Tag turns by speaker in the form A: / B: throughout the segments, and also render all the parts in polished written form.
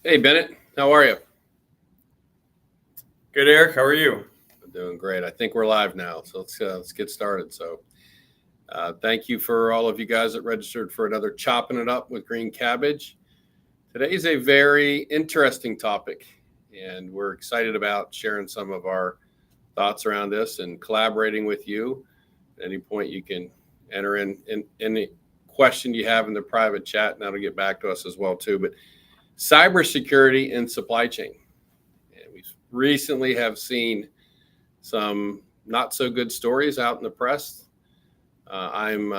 A: Hey, Bennett, how are you?
B: Good, Eric. How are you?
A: I'm doing great. I think we're live now, so let's get started. Thank you for all of you guys that registered for another Chopping It Up with Green Cabbage. Today's a very interesting topic, and we're excited about sharing some of our thoughts around this and collaborating with you. At any point, you can enter in any question you have in the private chat, and that'll get back to us as well too. But cybersecurity and supply chain. And we recently have seen some not so good stories out in the press. I'm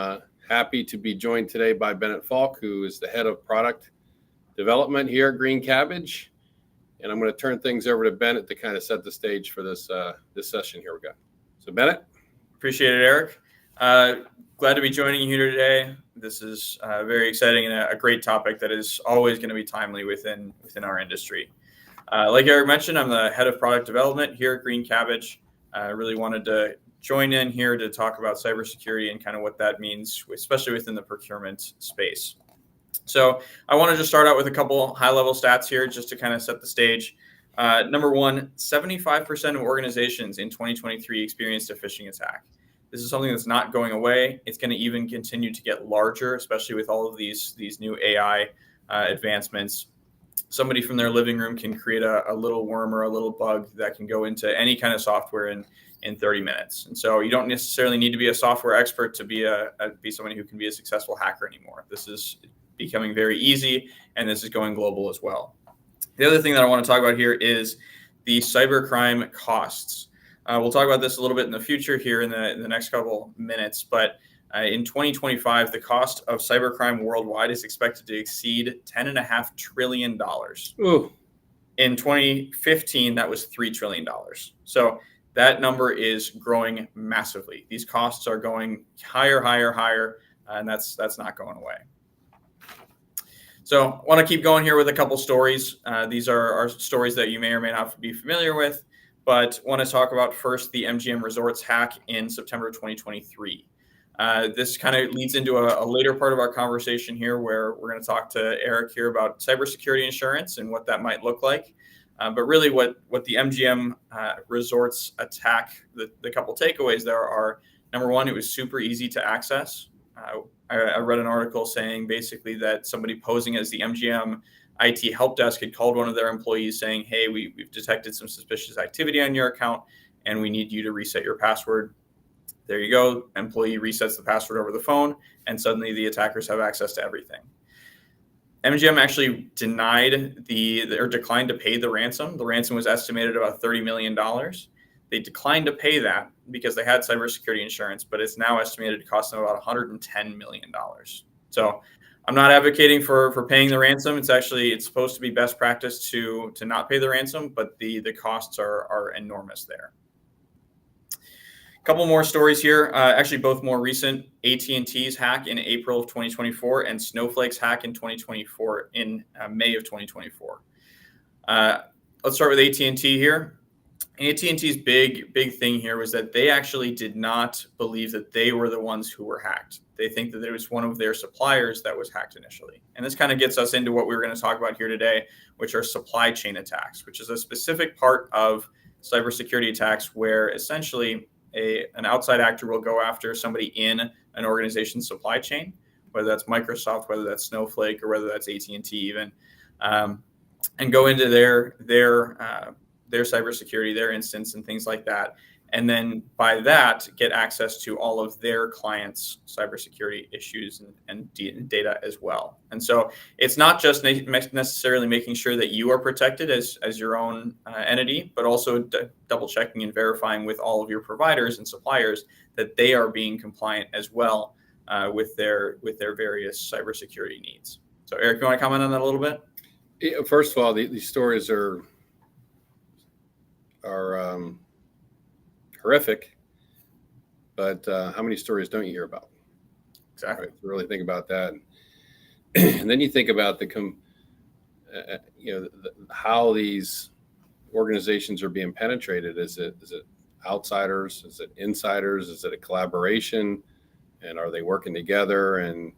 A: happy to be joined today by Bennett Falk, who is the head of product development here at Green Cabbage. And I'm going to turn things over to Bennett to kind of set the stage for this session. Here we go. So Bennett.
B: Appreciate it, Eric. Glad to be joining you here today. This is very exciting and a great topic that is always going to be timely within our industry. Like Eric mentioned, I'm the head of product development here at Green Cabbage. I really wanted to join in here to talk about cybersecurity and kind of what that means, especially within the procurement space. So I wanted to start out with a couple high-level stats here just to kind of set the stage. Number one, 75% of organizations in 2023 experienced a phishing attack. This is something that's not going away. It's going to even continue to get larger, especially with all of these new AI advancements. Somebody from their living room can create a little worm or a little bug that can go into any kind of software in 30 minutes. And so you don't necessarily need to be a software expert to be somebody who can be a successful hacker anymore. This is becoming very easy, and this is going global as well. The other thing that I want to talk about here is the cybercrime costs. We'll talk about this a little bit in the future here in the next couple minutes, but in 2025, the cost of cybercrime worldwide is expected to exceed $10.5 trillion.
A: Ooh.
B: In 2015, that was $3 trillion. So that number is growing massively. These costs are going higher, and that's not going away. So I want to keep going here with a couple stories. These are stories that you may or may not be familiar with, but want to talk about first the MGM Resorts hack in September 2023. This kind of leads into a later part of our conversation here where we're going to talk to Eric here about cybersecurity insurance and what that might look like. But really what the MGM Resorts attack, the couple takeaways there are, number one, it was super easy to access. I read an article saying basically that somebody posing as the MGM IT help desk had called one of their employees saying, hey, we've detected some suspicious activity on your account and we need you to reset your password. There you go. Employee resets the password over the phone and suddenly the attackers have access to everything. MGM actually declined to pay the ransom. The ransom was estimated about $30 million. They declined to pay that because they had cybersecurity insurance, but it's now estimated to cost them about $110 million. So I'm not advocating for paying the ransom. It's supposed to be best practice to not pay the ransom, but the costs are enormous there. A couple more stories here, actually both more recent. AT&T's hack in April of 2024 and Snowflake's hack in 2024 in May of 2024. Let's start with AT&T here. AT&T's big thing here was that they actually did not believe that they were the ones who were hacked. They think that it was one of their suppliers that was hacked initially. And this kind of gets us into what we were going to talk about here today, which are supply chain attacks, which is a specific part of cybersecurity attacks where essentially an outside actor will go after somebody in an organization's supply chain, whether that's Microsoft, whether that's Snowflake, or whether that's AT&T even, and go into their cybersecurity, their instance, and things like that. And then by that, get access to all of their clients' cybersecurity issues and data as well. And so it's not just necessarily making sure that you are protected as your own entity, but also double checking and verifying with all of your providers and suppliers that they are being compliant as well with their various cybersecurity needs. So Eric, you want to comment on that a little bit?
A: Yeah, first of all, these stories are horrific, but how many stories don't you hear about?
B: Exactly.
A: Right? Really think about that, and then you think about how these organizations are being penetrated. Is it outsiders? Is it insiders? Is it a collaboration? And are they working together? And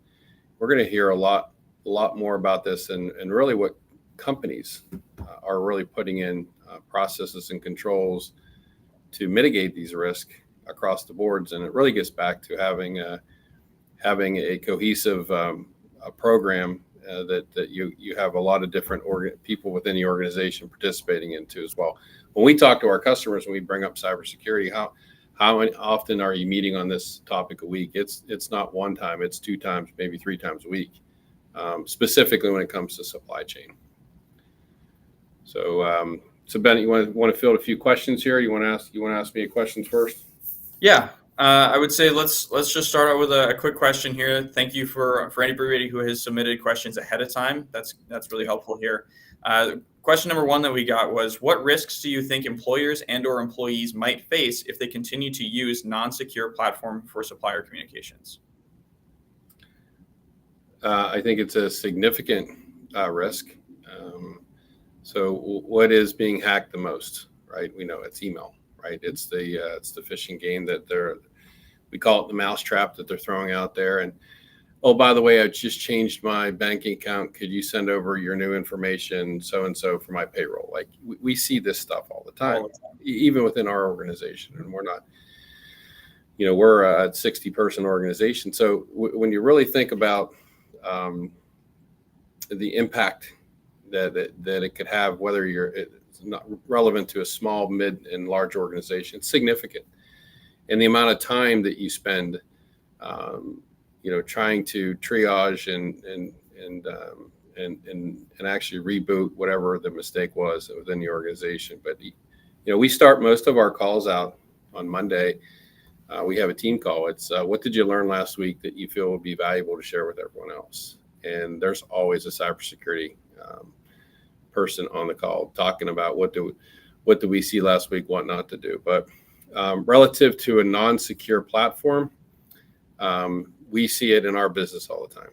A: we're going to hear a lot more about this. And really, what companies are really putting in processes and controls to mitigate these risks across the boards. And it really gets back to having a cohesive program that you have a lot of different people within the organization participating into as well. When we talk to our customers, when we bring up cybersecurity, how often are you meeting on this topic a week? It's not one time, it's 2 times, maybe 3 times a week, specifically when it comes to supply chain. So, Ben, you want to field a few questions here? You want to ask me a questions first?
B: Yeah, I would say let's just start out with a quick question here. Thank you for anybody who has submitted questions ahead of time. That's really helpful here. Question number 1 that we got was, what risks do you think employers and/or employees might face if they continue to use non-secure platform for supplier communications?
A: I think it's a significant risk. So what is being hacked the most, right? We know it's email, right? It's the phishing game that we call it the mousetrap that they're throwing out there. And, oh, by the way, I just changed my banking account. Could you send over your new information, so-and-so, for my payroll? Like, we see this stuff all the time, even within our organization. And we're not, we're a 60-person organization. So when you really think about the impact that it could have, whether it's not relevant to a small, mid, and large organization, it's significant. And the amount of time that you spend, trying to triage and actually reboot whatever the mistake was within the organization. But we start most of our calls out on Monday. We have a team call. It's what did you learn last week that you feel would be valuable to share with everyone else? And there's always a cybersecurity person on the call talking about what do we see last week, what not to do. But relative to a non-secure platform, we see it in our business all the time.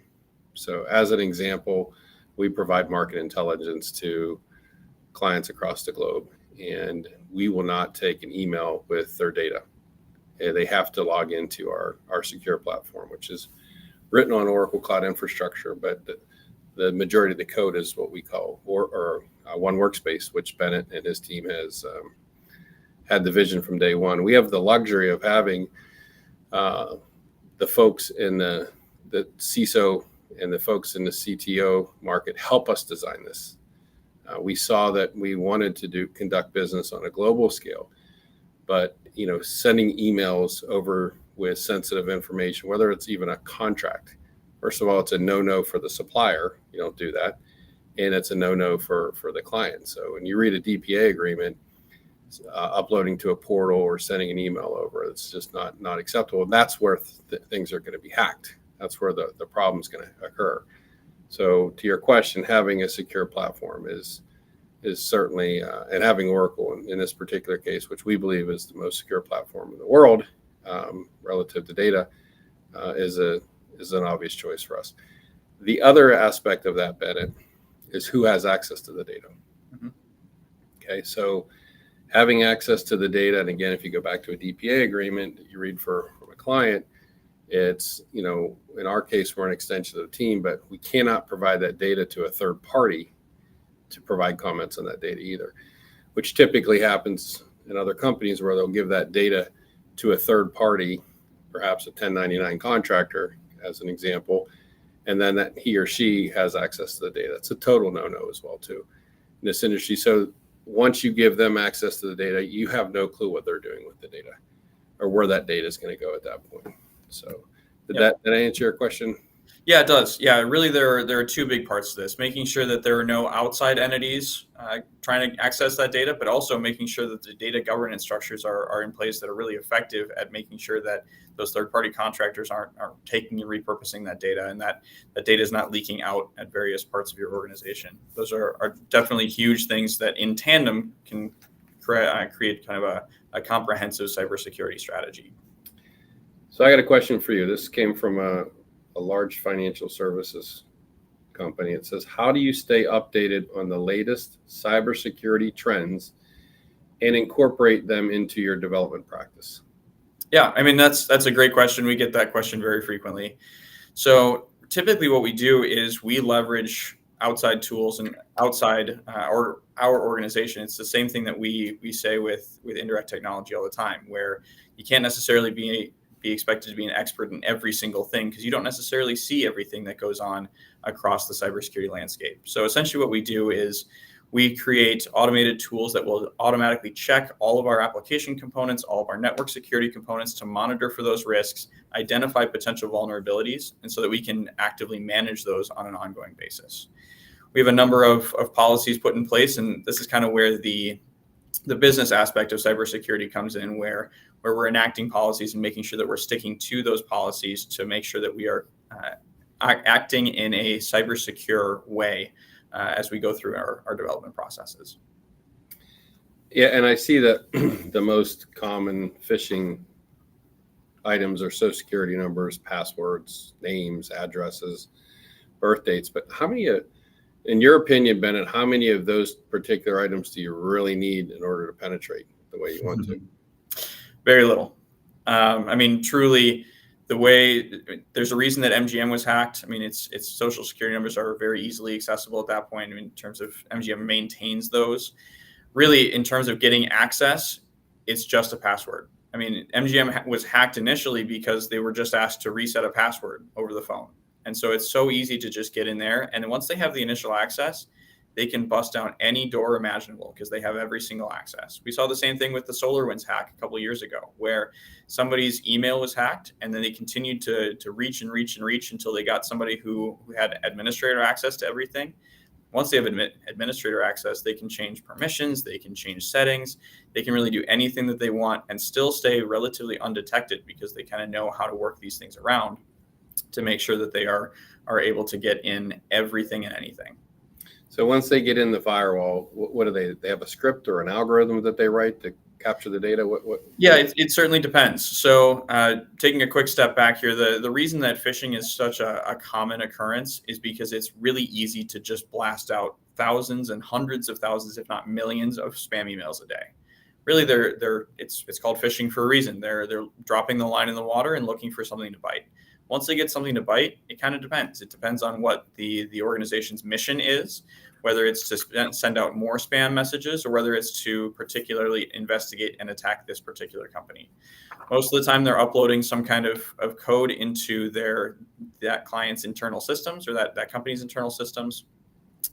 A: So as an example, we provide market intelligence to clients across the globe, and we will not take an email with their data. They have to log into our secure platform, which is written on Oracle Cloud Infrastructure, but the majority of the code is what we call One Workspace, which Bennett and his team has had the vision from day one. We have the luxury of having the folks in the CISO and the folks in the CTO market help us design this. We saw that we wanted to conduct business on a global scale, but sending emails over with sensitive information, whether it's even a contract, first of all, it's a no-no for the supplier. You don't do that. And it's a no-no for the client. So when you read a DPA agreement, uploading to a portal or sending an email over, it's just not acceptable. And that's where things are going to be hacked. That's where the problem is going to occur. So to your question, having a secure platform is certainly, and having Oracle in this particular case, which we believe is the most secure platform in the world relative to data, is an obvious choice for us. The other aspect of that, Bennett, is who has access to the data. Mm-hmm. Okay, so having access to the data, and again, if you go back to a DPA agreement that you read from a client, it's, in our case, we're an extension of the team, but we cannot provide that data to a third party to provide comments on that data either, which typically happens in other companies where they'll give that data to a third party, perhaps a 1099 contractor, as an example, and then that he or she has access to the data. It's a total no-no as well, too, in this industry. So once you give them access to the data, you have no clue what they're doing with the data or where that data is going to go at that point. So did that answer your question?
B: Yeah, it does. Yeah, really, there are 2 big parts to this: making sure that there are no outside entities trying to access that data, but also making sure that the data governance structures are in place that are really effective at making sure that those third-party contractors aren't taking and repurposing that data, and that data is not leaking out at various parts of your organization. Those are definitely huge things that in tandem can create kind of a comprehensive cybersecurity strategy.
A: So I got a question for you. This came from a large financial services company. It says, how do you stay updated on the latest cybersecurity trends and incorporate them into your development practice?
B: Yeah, I mean, that's a great question. We get that question very frequently. So typically what we do is we leverage outside tools and outside or our organization. It's the same thing that we say with indirect technology all the time, where you can't necessarily be expected to be an expert in every single thing because you don't necessarily see everything that goes on across the cybersecurity landscape. So essentially what we do is we create automated tools that will automatically check all of our application components, all of our network security components to monitor for those risks, identify potential vulnerabilities, and so that we can actively manage those on an ongoing basis. We have a number of policies put in place, and this is kind of where the business aspect of cybersecurity comes in, where we're enacting policies and making sure that we're sticking to those policies to make sure that we are acting in a cyber secure way as we go through our development processes.
A: Yeah, and I see that the most common phishing items are social security numbers, passwords, names, addresses, birth dates. But how many, in your opinion, Bennett, how many of those particular items do you really need in order to penetrate the way you want to?
B: Very little. I mean, truly, there's a reason that MGM was hacked. I mean, its social security numbers are very easily accessible at that point. I mean, in terms of MGM maintains those. Really, in terms of getting access, it's just a password. I mean, MGM was hacked initially because they were just asked to reset a password over the phone. And so it's so easy to just get in there. And then once they have the initial access, they can bust down any door imaginable because they have every single access. We saw the same thing with the SolarWinds hack a couple of years ago, where somebody's email was hacked and then they continued to reach and reach and reach until they got somebody who had administrator access to everything. Once they have administrator access, they can change permissions, they can change settings, they can really do anything that they want and still stay relatively undetected because they kind of know how to work these things around to make sure that they are able to get in everything and anything.
A: So once they get in the firewall, what do they have a script or an algorithm that they write to capture the data?
B: Yeah, it certainly depends. So taking a quick step back here, the reason that phishing is such a common occurrence is because it's really easy to just blast out thousands and hundreds of thousands, if not millions, of spam emails a day. Really, it's called phishing for a reason. They're dropping the line in the water and looking for something to bite. Once they get something to bite, it kind of depends. It depends on what the organization's mission is, whether it's to send out more spam messages or whether it's to particularly investigate and attack this particular company. Most of the time, they're uploading some kind of code into that client's internal systems or that company's internal systems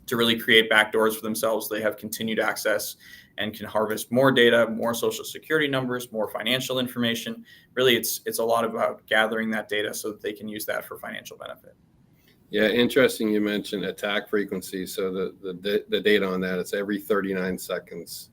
B: to really create backdoors for themselves. They have continued access and can harvest more data, more social security numbers, more financial information. Really, it's a lot about gathering that data so that they can use that for financial benefit.
A: Yeah, interesting. You mentioned attack frequency. So the data on that, it's every 39 seconds,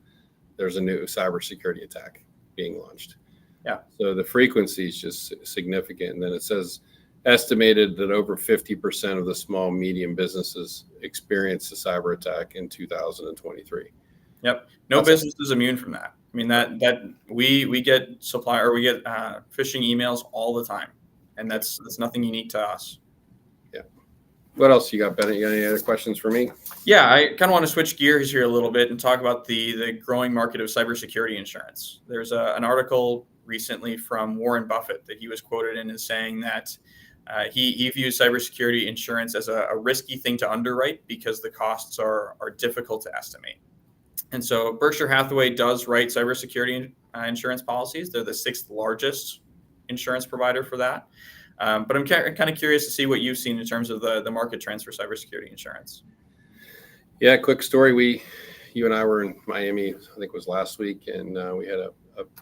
A: there's a new cybersecurity attack being launched.
B: Yeah.
A: So the frequency is just significant. And then it says estimated that over 50% of the small, medium businesses experienced a cyber attack in 2023.
B: Yep. No business is immune from that. I mean, that we get phishing emails all the time, and that's nothing unique to us.
A: Yeah. What else you got, Bennett? You got any other questions for me?
B: Yeah, I kind of want to switch gears here a little bit and talk about the growing market of cybersecurity insurance. There's an article recently from Warren Buffett that he was quoted in as saying that he views cybersecurity insurance as a risky thing to underwrite because the costs are difficult to estimate. And so Berkshire Hathaway does write cybersecurity insurance policies. They're the 6th largest insurance provider for that. But I'm kind of curious to see what you've seen in terms of the market trends for cybersecurity insurance.
A: Yeah, quick story. You and I were in Miami, I think it was last week, and we had a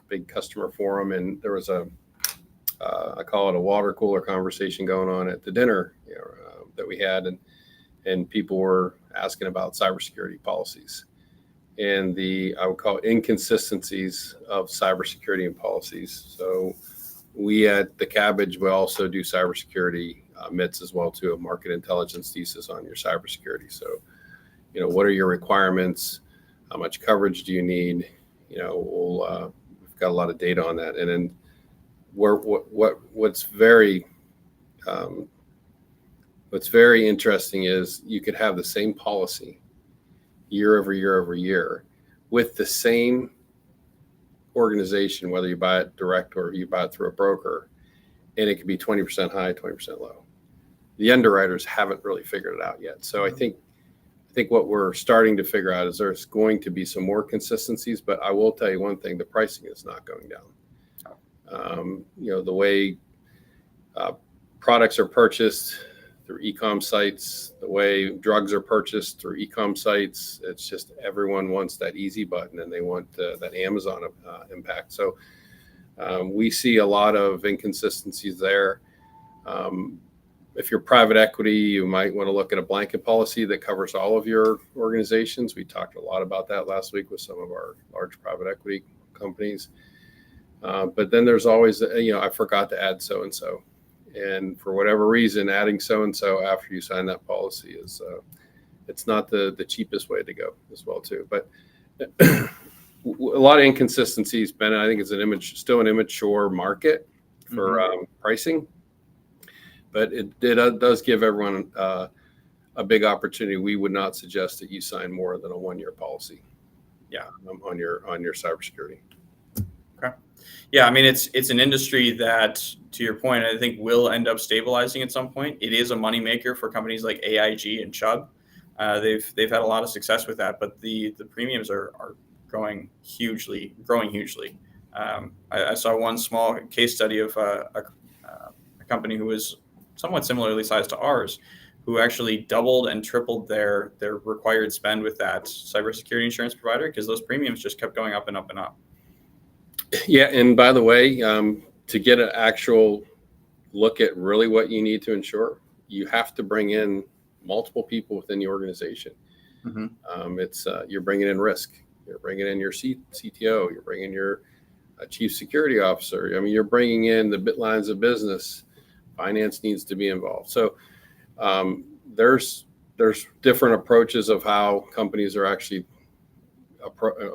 A: big customer forum, and there was I call it a water cooler conversation going on at the dinner that we had, and people were asking about cybersecurity policies and I would call it inconsistencies of cybersecurity and policies. So we at the Cabbage, we also do cybersecurity MITs as well too, a market intelligence thesis on your cybersecurity. So, what are your requirements? How much coverage do you need? We've got a lot of data on that. And then what's very interesting is you could have the same policy year over year over year with the same organization, whether you buy it direct or you buy it through a broker, and it could be 20% high, 20% low. The underwriters haven't really figured it out yet. So I think think what we're starting to figure out is there's going to be some more consistencies, but I will tell you one thing: the pricing is not going down. The way products are purchased through e-com sites, the way drugs are purchased through e-com sites, it's just everyone wants that easy button, and they want that Amazon impact. So we see a lot of inconsistencies there. If you're private equity, you might want to look at a blanket policy that covers all of your organizations. We talked a lot about that last week with some of our large private equity companies. But then there's always, I forgot to add so-and-so. And for whatever reason, adding so-and-so after you sign that policy is, it's not the cheapest way to go as well, too. But a lot of inconsistencies, Ben. I think it's still an immature market for pricing. But it does give everyone a big opportunity. We would not suggest that you sign more than a 1-year policy. On your cybersecurity.
B: Okay. Yeah, I mean, it's an industry that, to your point, I think will end up stabilizing at some point. It is a moneymaker for companies like AIG and Chubb. They've had a lot of success with that, but the premiums are growing hugely. I saw one small case study of a company who was somewhat similarly sized to ours, who actually doubled and tripled their required spend with that cybersecurity insurance provider because those premiums just kept going up and up and up.
A: Yeah, and by the way, to get an actual look at really what you need to insure, you have to bring in multiple people within the organization. You're bringing in risk, you're bringing in your CTO, you're bringing your chief security officer. I mean, you're bringing in the lines of business. Finance needs to be involved. So there's different approaches of how companies are actually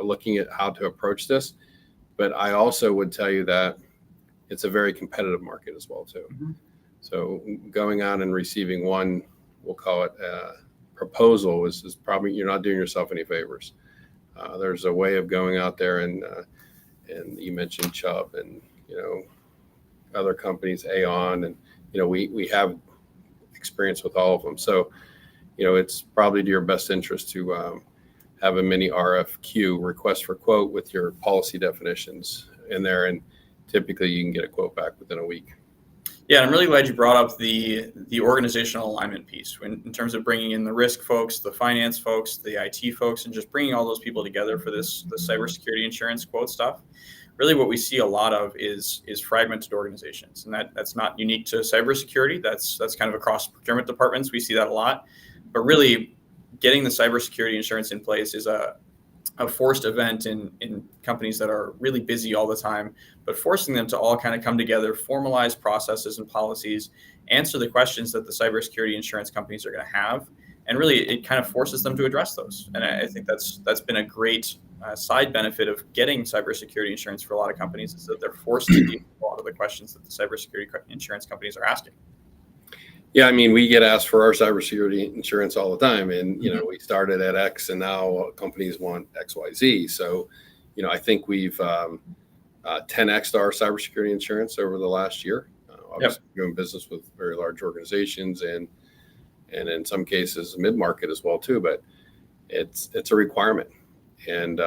A: looking at how to approach this. But I also would tell you that it's a very competitive market as well, too. So going out and receiving one, we'll call it proposal, is probably, you're not doing yourself any favors. There's a way of going out there, and you mentioned Chubb and other companies, Aon, and we have experience with all of them. So it's probably to your best interest to have a mini RFQ, request for quote, with your policy definitions in there, and typically you can get a quote back within a week.
B: Yeah, and I'm really glad you brought up the organizational alignment piece in terms of bringing in the risk folks, the finance folks, the IT folks, and just bringing all those people together for the cybersecurity insurance quote stuff. Really, what we see a lot of is fragmented organizations, and that's not unique to cybersecurity. That's kind of across procurement departments. We see that a lot, but really, getting the cybersecurity insurance in place is a forced event in companies that are really busy all the time, but forcing them to all kind of come together, formalize processes and policies, answer the questions that the cybersecurity insurance companies are going to have, and really it kind of forces them to address those. And I think that's been a great side benefit of getting cybersecurity insurance for a lot of companies, is that they're forced to deal with a lot of the questions that the cybersecurity insurance companies are asking.
A: Yeah, I mean, we get asked for our cybersecurity insurance all the time, and we started at X, and now companies want X, Y, Z. So, I think we've 10x'd our cybersecurity insurance over the last year. Obviously, doing business with very large organizations, and in some cases mid-market as well too. But it's a requirement, and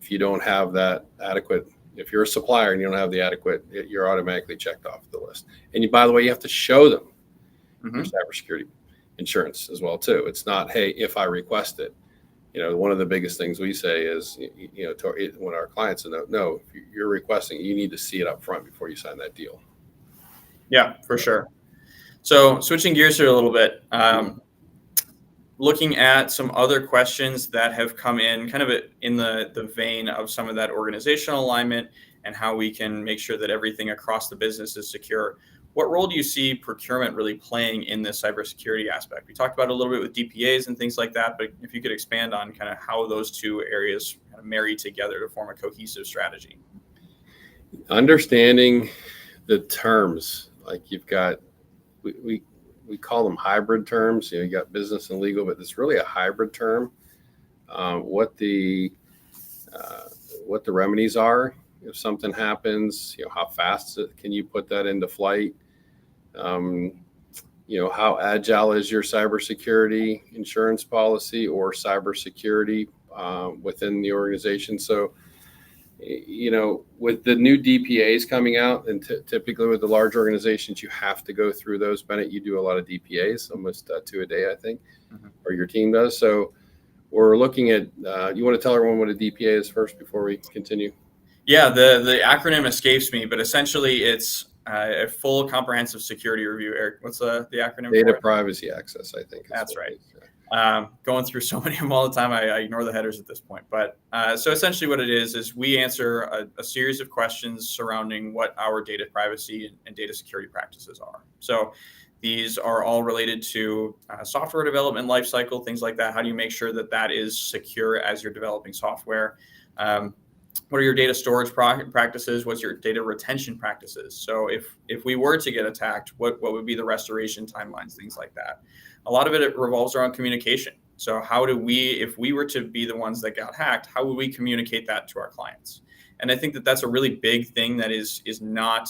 A: if you don't have that adequate, if you're a supplier and you don't have the adequate, you're automatically checked off the list. And by the way, you have to show them your cybersecurity insurance as well too. It's not, hey, if I request it. One of the biggest things we say is, when our clients know, no, if you're requesting, you need to see it up front before you sign that deal.
B: Yeah, for sure. So switching gears here a little bit, looking at some other questions that have come in kind of in the vein of some of that organizational alignment and how we can make sure that everything across the business is secure. What role do you see procurement really playing in the cybersecurity aspect? We talked about it a little bit with DPAs and things like that, but if you could expand on kind of how those two areas kind of marry together to form a cohesive strategy.
A: Understanding the terms, like you've got, we call them hybrid terms. You got business and legal, but it's really a hybrid term. What the remedies are if something happens, how fast can you put that into flight? how agile is your cybersecurity insurance policy or cybersecurity within the organization. So, with the new DPAs coming out, and typically with the large organizations, you have to go through those. Bennett, you do a lot of DPAs, almost 2 a day, I think, or your team does. So we're looking at, you want to tell everyone what a DPA is first before we continue?
B: Yeah, the acronym escapes me, but essentially it's a full comprehensive security review. Eric, what's the acronym
A: Data
B: for it?
A: Privacy Access, I think.
B: That's right. Going through so many of them all the time, I ignore the headers at this point. But so essentially what it is we answer a series of questions surrounding what our data privacy and data security practices are. So these are all related to software development lifecycle, things like that. How do you make sure that that is secure as you're developing software? What are your data storage practices? What's your data retention practices? So if we were to get attacked, what would be the restoration timelines, things like that? A lot of it revolves around communication. So how do we, if we were to be the ones that got hacked, how would we communicate that to our clients? And I think that that's a really big thing that is not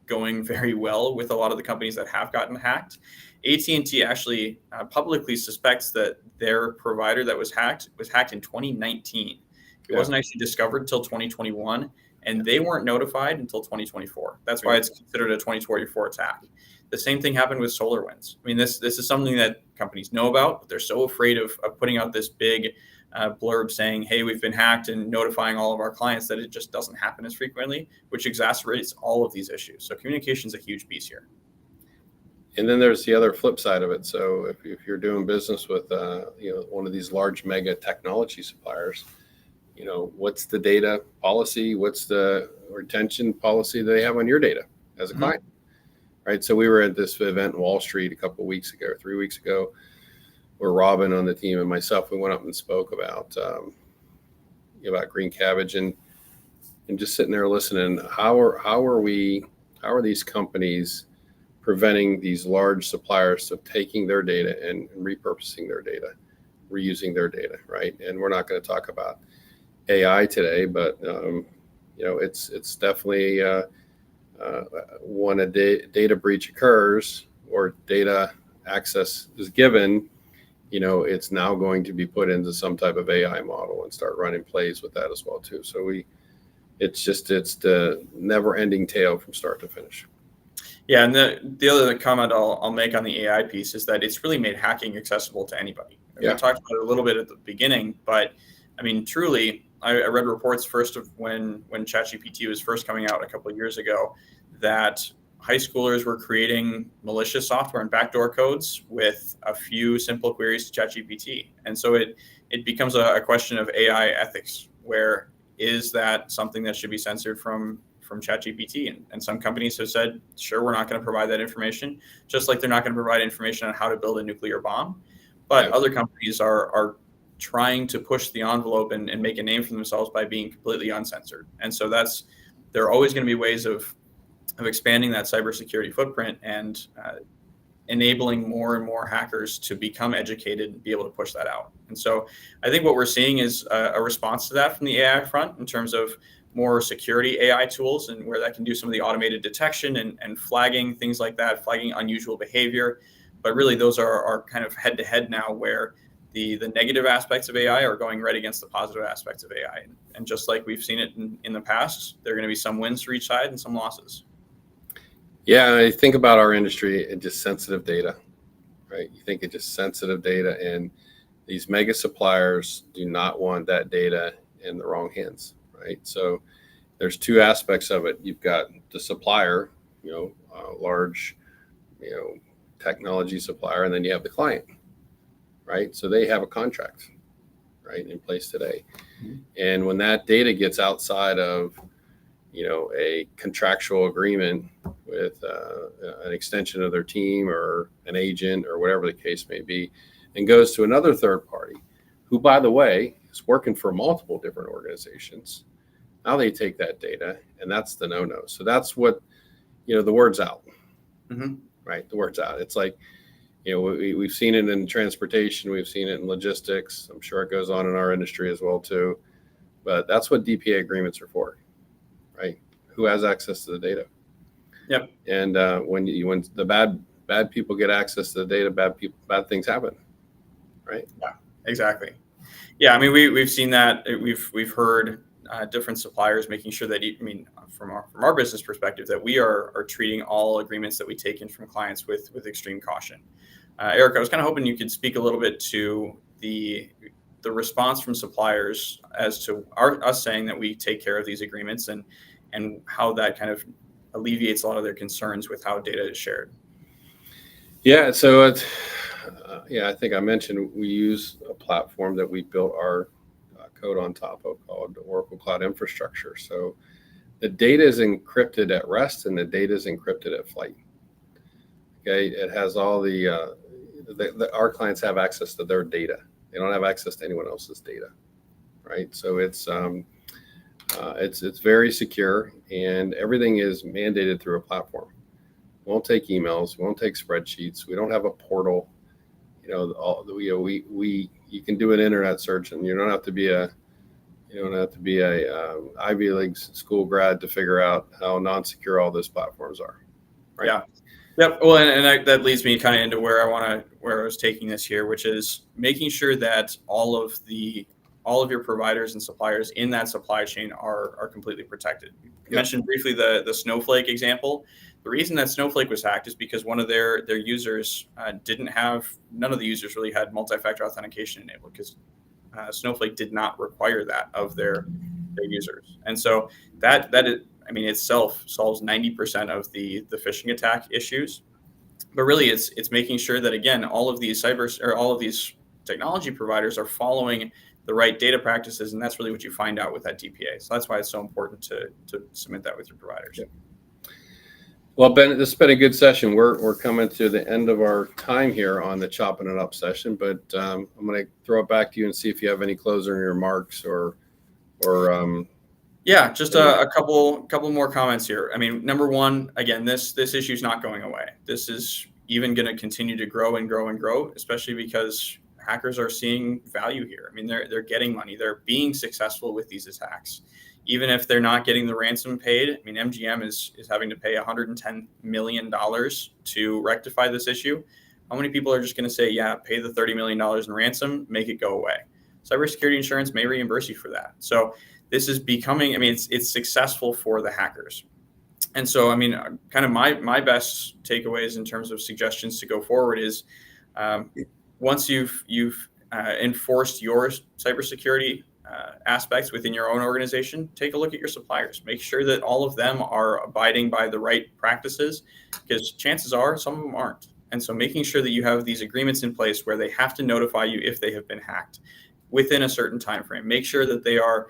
B: going very well with a lot of the companies that have gotten hacked. AT&T actually publicly suspects that their provider that was hacked in 2019. It wasn't actually discovered until 2021, and they weren't notified until 2024. That's why it's considered a 2024 attack. The same thing happened with SolarWinds. I mean, this is something that companies know about, but they're so afraid of putting out this big blurb saying, hey, we've been hacked, and notifying all of our clients that it just doesn't happen as frequently, which exacerbates all of these issues. So communication is a huge piece here.
A: And then there's the other flip side of it. So if you're doing business with one of these large mega technology suppliers, what's the data policy? What's the retention policy they have on your data as a client? Right. So we were at this event in Wall Street a couple of weeks ago, 3 weeks ago, where Robin on the team and myself, we went up and spoke about green cabbage and just sitting there listening. How are these companies preventing these large suppliers of taking their data and repurposing their data, reusing their data? Right. And we're not going to talk about AI today, but it's definitely when a data breach occurs or data access is given, it's now going to be put into some type of AI model and start running plays with that as well too. So it's the never-ending tale from start to finish.
B: Yeah, and the other comment I'll make on the AI piece is that it's really made hacking accessible to anybody. We talked about it a little bit at the beginning, but I mean, truly, I read reports first of when ChatGPT was first coming out a couple of years ago that high schoolers were creating malicious software and backdoor codes with a few simple queries to ChatGPT. And so it becomes a question of AI ethics, where is that something that should be censored from ChatGPT? And some companies have said, sure, we're not going to provide that information, just like they're not going to provide information on how to build a nuclear bomb. But other companies are trying to push the envelope and make a name for themselves by being completely uncensored. And so there are always going to be ways of expanding that cybersecurity footprint and enabling more and more hackers to become educated and be able to push that out. And so I think what we're seeing is a response to that from the AI front in terms of more security AI tools, and where that can do some of the automated detection and flagging, things like that, flagging unusual behavior. But really those are kind of head to head now, where the negative aspects of AI are going right against the positive aspects of AI. And just like we've seen it in the past, there are going to be some wins for each side and some losses.
A: Yeah, I think about our industry and just sensitive data, right? You think of just sensitive data, and these mega suppliers do not want that data in the wrong hands, right? So there's two aspects of it. You've got the supplier, large, technology supplier, and then you have the client, right? So they have a contract, right, in place today. And when that data gets outside of, a contractual agreement with an extension of their team or an agent or whatever the case may be, and goes to another third party, who, by the way, is working for multiple different organizations, now they take that data, and that's the no-no. So that's what, the word's out, right? The word's out. It's like, we've seen it in transportation. We've seen it in logistics. I'm sure it goes on in our industry as well, too. But that's what DPA agreements are for, right? Who has access to the data?
B: Yep.
A: And when the bad people get access to the data, bad things happen, right?
B: Yeah, exactly. Yeah, I mean, we've seen that. We've heard different suppliers making sure that, I mean, from our business perspective, that we are treating all agreements that we take in from clients with extreme caution. Eric, I was kind of hoping you could speak a little bit to the response from suppliers as to us saying that we take care of these agreements, and how that kind of alleviates a lot of their concerns with how data is shared.
A: Yeah, so I think I mentioned we use a platform that we built our code on top of called Oracle Cloud Infrastructure. So the data is encrypted at rest and the data is encrypted at flight. Okay, it has all our clients have access to their data. They don't have access to anyone else's data, right? So it's very secure, and everything is mandated through a platform. We won't take emails. We won't take spreadsheets. We don't have a portal. You can do an internet search, and you don't have to be a Ivy League school grad to figure out how non-secure all those platforms are. Right?
B: Yeah. Yep. Well, and that leads me kind of into where I was taking this here, which is making sure that all of your providers and suppliers in that supply chain are completely protected. You mentioned briefly the Snowflake example. The reason that Snowflake was hacked is because one of their users none of the users really had multi-factor authentication enabled, because Snowflake did not require that of their users. And so that itself solves 90% of the phishing attack issues. But really, it's making sure that, again, all of these technology providers are following the right data practices, and that's really what you find out with that DPA. So that's why it's so important to submit that with your providers.
A: Yeah. Well, Ben, this has been a good session. We're coming to the end of our time here on the Chopping It Up session, but I'm going to throw it back to you and see if you have any closing remarks or
B: Yeah, just a couple more comments here. I mean, number one, again, this issue is not going away. This is even going to continue to grow and grow and grow, especially because hackers are seeing value here. I mean, they're getting money. They're being successful with these attacks. Even if they're not getting the ransom paid, I mean, MGM is having to pay $110 million to rectify this issue. How many people are just going to say, yeah, pay the $30 million in ransom, make it go away? Cybersecurity insurance may reimburse you for that. So this is becoming, I mean, it's successful for the hackers. And so, I mean, kind of my best takeaways in terms of suggestions to go forward is once you've enforced your cybersecurity aspects within your own organization, take a look at your suppliers. Make sure that all of them are abiding by the right practices, because chances are some of them aren't. And so making sure that you have these agreements in place where they have to notify you if they have been hacked within a certain time frame. Make sure that they are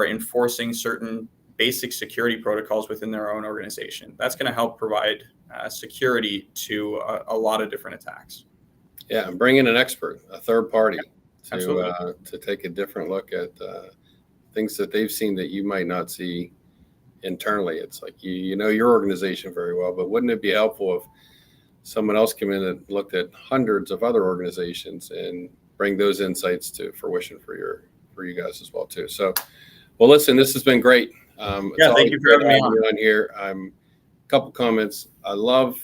B: enforcing certain basic security protocols within their own organization. That's going to help provide security to a lot of different attacks.
A: Yeah, and bring in an expert, a third party,
B: Absolutely.
A: To take a different look at things that they've seen that you might not see internally. It's like you know your organization very well, but wouldn't it be helpful if someone else came in and looked at hundreds of other organizations and bring those insights to fruition for you guys as well too? So, well, listen, this has been great.
B: Yeah, thank you for having me
A: on here. Couple comments. I love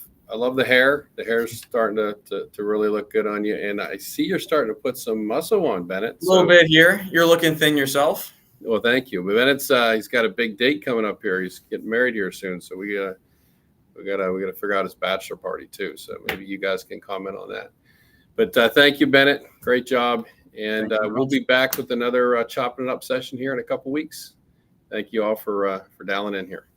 A: the hair. The hair's starting to really look good on you, and I see you're starting to put some muscle on, Bennett.
B: A little bit here. You're looking thin yourself.
A: Well, thank you. But Bennett's he's got a big date coming up here. He's getting married here soon, so we gotta figure out his bachelor party too. So maybe you guys can comment on that. But thank you, Bennett. Great job, and we'll be back with another Chopping It Up session here in a couple weeks. Thank you all for dialing in here.